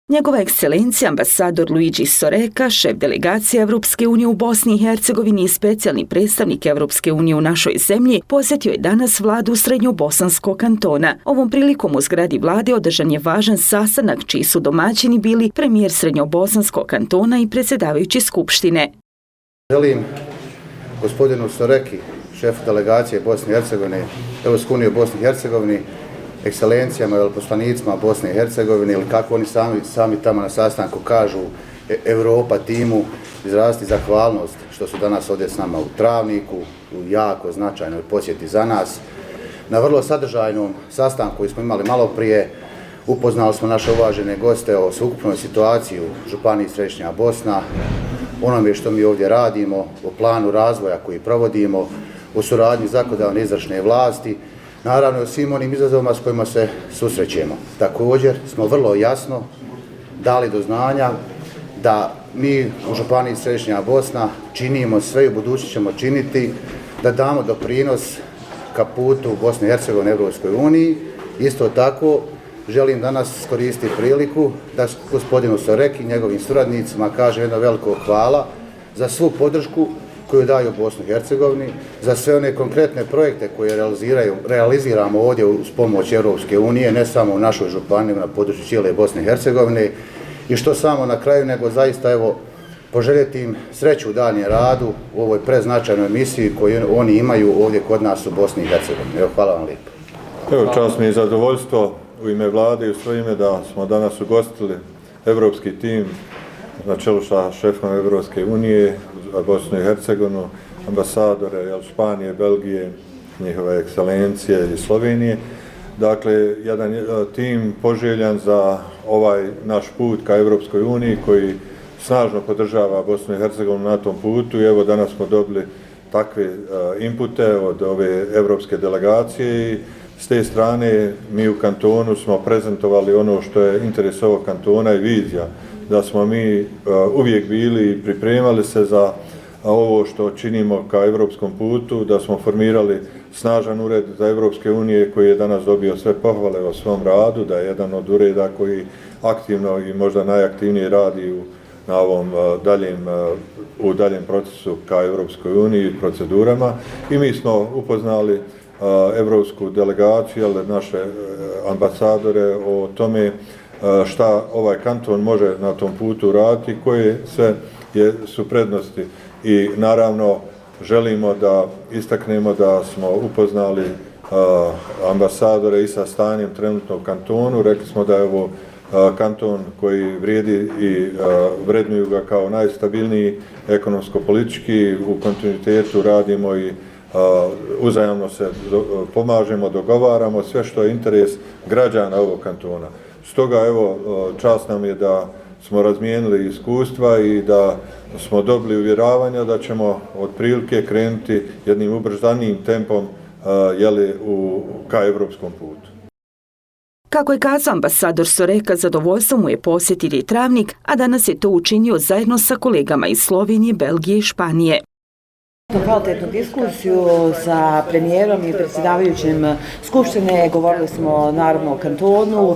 Njegova ekscelencija ambasador Luigi Soreka, šef delegacije Evropske unije u Bosni i Hercegovini i specijalni predstavnik Evropske unije u našoj zemlji, posjetio je danas vladu Srednjobosanskog kantona. Ovom prilikom u zgradi vlade održan je važan sastanak čiji su domaćini bili premijer Srednjobosanskog kantona i predsjedavajući skupštine. Želim gospodinu Soreki, šefu delegacije Bosne i Hercegovine, Evropske unije u Bosni i Hercegovini, ekscelencijama i veleposlanicima Bosne i Hercegovine, ili kako oni sami tamo na sastanku kažu, Europa timu, izraziti zahvalnost što su danas ovdje s nama u Travniku, u jako značajnoj posjeti za nas. Na vrlo sadržajnom sastanku koji smo imali malo prije, upoznali smo naše uvažene goste o sveukupnoj situaciji u Županiji Središnja Bosna, onome što mi ovdje radimo, o planu razvoja koji provodimo, o suradnji zakonodavne i izvršne vlasti, naravno o svim onim izazovima s kojima se susrećemo. Također smo vrlo jasno dali do znanja da mi u Županiji Središnja Bosna činimo sve i u budućnosti ćemo činiti da damo doprinos ka putu Bosne i Hercegovine Evropskoj uniji. Isto tako želim danas iskoristiti priliku da gospodinu Soreki i njegovim suradnicima kažem jedno veliko hvala za svu podršku koju daju Bosni i Hercegovini, za sve one konkretne projekte koje realiziramo ovdje uz pomoć Europske unije, ne samo u našoj županiji, na području cijele Bosne i Hercegovine. I što samo na kraju, nego zaista evo poželjeti im sreću u daljem radu u ovoj preznačajnoj misiji koju oni imaju ovdje kod nas u Bosni i Hercegovini. Evo, hvala vam lijepo. Evo, čast mi je zadovoljstvo u ime vlade i u svoje ime da smo danas ugostili evropski tim na čelu sa šefom Evropske unije za Bosnu i Hercegovinu, ambasadore Španije, Belgije, njihove ekscelencije i Slovenije. Dakle, jedan tim poželjan za ovaj naš put ka Evropskoj uniji koji snažno podržava Bosnu i Hercegovinu na tom putu i evo danas smo dobili takve inpute od ove evropske delegacije i s te strane mi u kantonu smo prezentovali ono što je interes ovog kantona i vizija, da smo mi uvijek bili i pripremali se za ovo što činimo ka evropskom putu, da smo formirali snažan ured za Evropske unije koji je danas dobio sve pohvale o svom radu, da je jedan od ureda koji aktivno i možda najaktivnije radi na ovom daljem procesu ka Evropskoj uniji i procedurama. I mi smo upoznali evropsku delegaciju, ali naše ambasadore o tome šta ovaj kanton može na tom putu raditi, koje sve su prednosti. I naravno želimo da istaknemo da smo upoznali ambasadore i sa stanjem trenutno u kantonu. Rekli smo da je ovo kanton koji vrijedi i vrednuju ga kao najstabilniji ekonomsko-politički, u kontinuitetu radimo i uzajamno se pomažemo, dogovaramo sve što je interes građana ovog kantona. Stoga evo čast nam je da smo razmijenili iskustva i da smo dobili uvjeravanja da ćemo otprilike krenuti jednim ubrzanijim tempom ka evropskom putu. Kako je kazao ambasador Soreka, zadovoljstvo mu je posjetiti Travnik, a danas je to učinio zajedno sa kolegama iz Slovenije, Belgije i Španije. Kvalitetnu diskusiju sa premijerom i predsjedavajućim Skupštine. Govorili smo naravno o kantonu,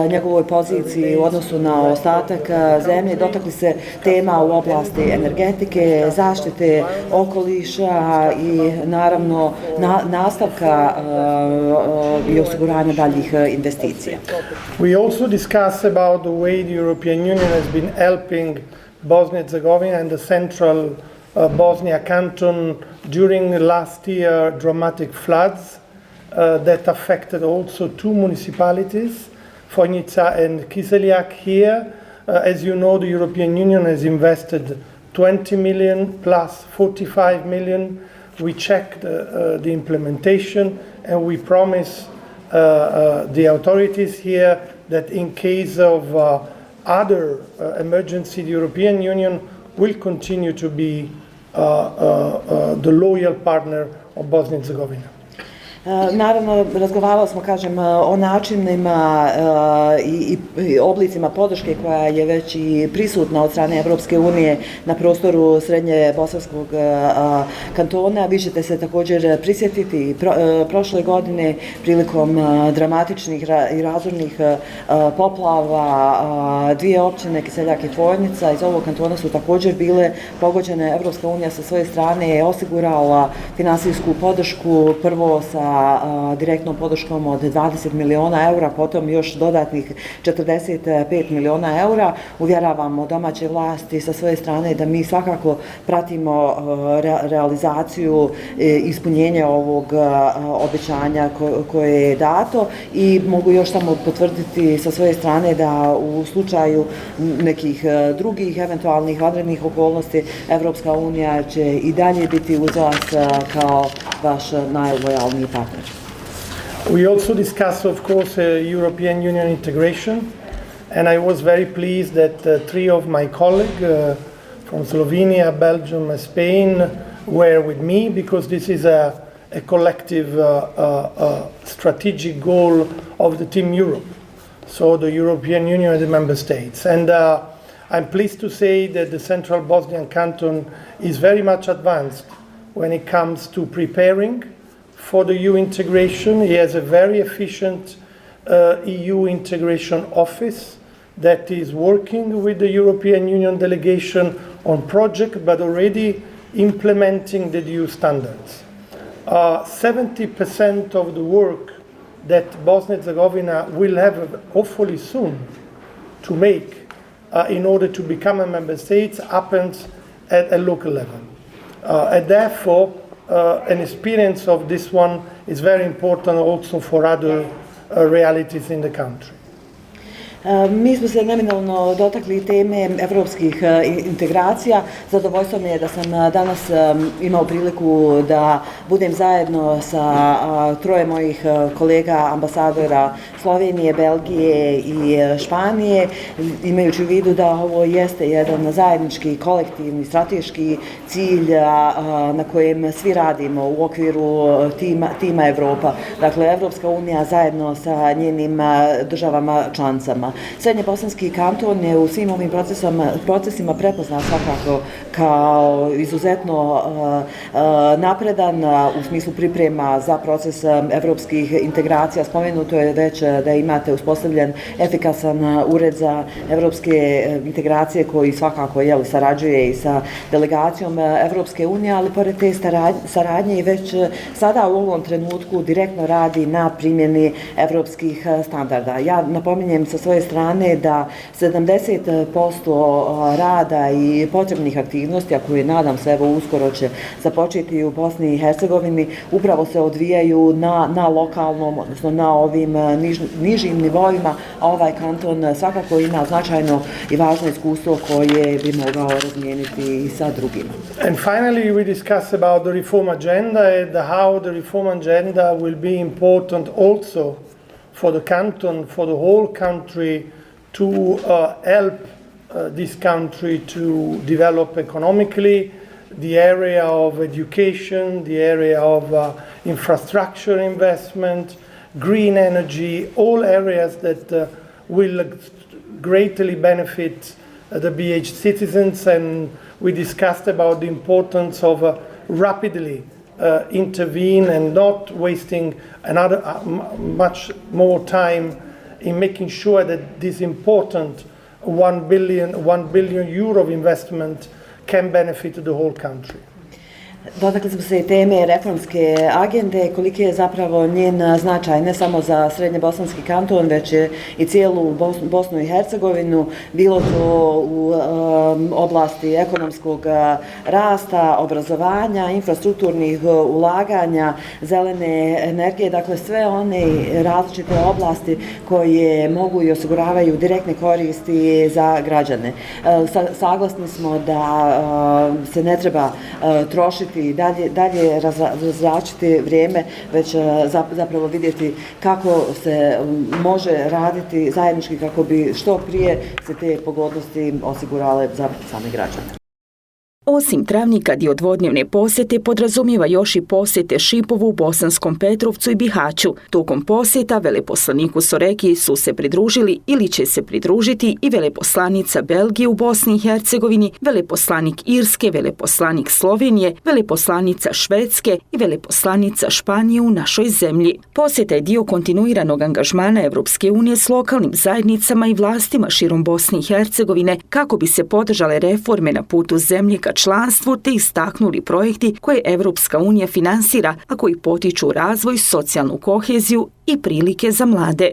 njegovoj poziciji u odnosu na ostatak zemlje. Dotakli se tema u oblasti energetike, zaštite okoliša i naravno nastavka i osiguranja daljih investicija. We also discuss about the way the European Union has been helping Bosnia and Herzegovina and the central Bosnia canton during last year dramatic floods that affected also two municipalities, Fojnica and Kiseljak here. As you know, the European Union has invested 20 million plus 45 million. We checked the implementation and we promise the authorities here that in case of other emergency, the European Union will continue to be the loyal partner of Bosnia and Herzegovina. Naravno, razgovarali smo, o načinima i oblicima podrške koja je već i prisutna od strane Evropske unije na prostoru Srednje Bosanskog kantona. Vi ćete se također prisjetiti prošle godine prilikom dramatičnih i razornih poplava dvije općine, Kiseljak i Fojnica, iz ovog kantona su također bile pogođene. Evropska unija sa svoje strane je osigurala finansijsku podršku, prvo sa direktnom podrškom od 20 miliona eura, potom još dodatnih 45 miliona eura. Uvjeravamo domaće vlasti sa svoje strane da mi svakako pratimo realizaciju ispunjenja ovog obećanja koje je dato i mogu još samo potvrditi sa svoje strane da u slučaju nekih drugih eventualnih vanrednih okolnosti Evropska unija će i dalje biti uz vas kao vaš najlojalniji partner. We also discussed, of course, European Union integration, and I was very pleased that three of my colleagues from Slovenia, Belgium, and Spain were with me, because this is a collective strategic goal of the Team Europe, so the European Union and the member states. And I'm pleased to say that the Central Bosnian Canton is very much advanced when it comes to preparing for the EU integration. He has a very efficient EU integration office that is working with the European Union delegation on project, but already implementing the EU standards. 70% of the work that Bosnia and Herzegovina will have hopefully soon to make in order to become a member state happens at a local level. And therefore, an experience of this one is very important also for other realities in the country. Mi smo se neminovno dotakli teme evropskih integracija. Zadovoljstvo mi je da sam danas imao priliku da budem zajedno sa troje mojih kolega ambasadora Slovenije, Belgije i Španije, imajući u vidu da ovo jeste jedan zajednički kolektivni strateški cilj na kojem svi radimo u okviru tima Evropa. Dakle, Evropska unija zajedno sa njenim državama članicama. Srednjebosanski kanton je u svim ovim procesima prepoznat svakako kao izuzetno napredan u smislu priprema za proces evropskih integracija. Spomenuto je već da imate uspostavljen efikasan ured za evropske integracije koji svakako sarađuje i sa delegacijom Evropske unije, ali pored te saradnje i već sada u ovom trenutku direktno radi na primjeni evropskih standarda. Ja napominjem sa svoje strane da 70% rada i potrebnih aktivnosti, a koje nadam se uskoro će započeti u Bosni i Hercegovini, upravo se odvijaju na lokalnom, odnosno na ovim nižim nivoima, a ovaj kanton svakako ima značajno i važno iskustvo koje bi mogao razmijeniti i sa drugima. And finally, we discuss about the reform agenda and how the reform agenda will be important also for the canton, for the whole country, to help this country to develop economically, the area of education, the area of infrastructure investment, green energy, all areas that will greatly benefit the BH citizens. And we discussed about the importance of rapidly intervene and not wasting much more time in making sure that this important 1 billion euro of investment can benefit the whole country. Dotakli smo se i teme reformske agende, koliki je zapravo njen značaj ne samo za Srednjebosanski kanton, već i cijelu Bosnu i Hercegovinu, bilo to u oblasti ekonomskog rasta, obrazovanja, infrastrukturnih ulaganja, zelene energije, dakle sve one različite oblasti koje mogu i osiguravaju direktne koristi za građane. Saglasni smo da se ne treba trošiti i dalje razračiti vrijeme, već zapravo vidjeti kako se može raditi zajednički kako bi što prije se te pogodnosti osigurale za same građane. Osim Travnika, dio dvodnevne posjete podrazumijeva još i posjete Šipovu u Bosanskom Petrovcu i Bihaću. Tokom posjeta veleposlaniku Soreki su se pridružili ili će se pridružiti i veleposlanica Belgije u Bosni i Hercegovini, veleposlanik Irske, veleposlanik Slovenije, veleposlanica Švedske i veleposlanica Španije u našoj zemlji. Posjeta je dio kontinuiranog angažmana Evropske unije s lokalnim zajednicama i vlastima širom Bosne i Hercegovine kako bi se podržale reforme na putu zemlje ka članstvu te istaknuli projekti koje Evropska unija finansira, a koji potiču razvoj, socijalnu koheziju i prilike za mlade.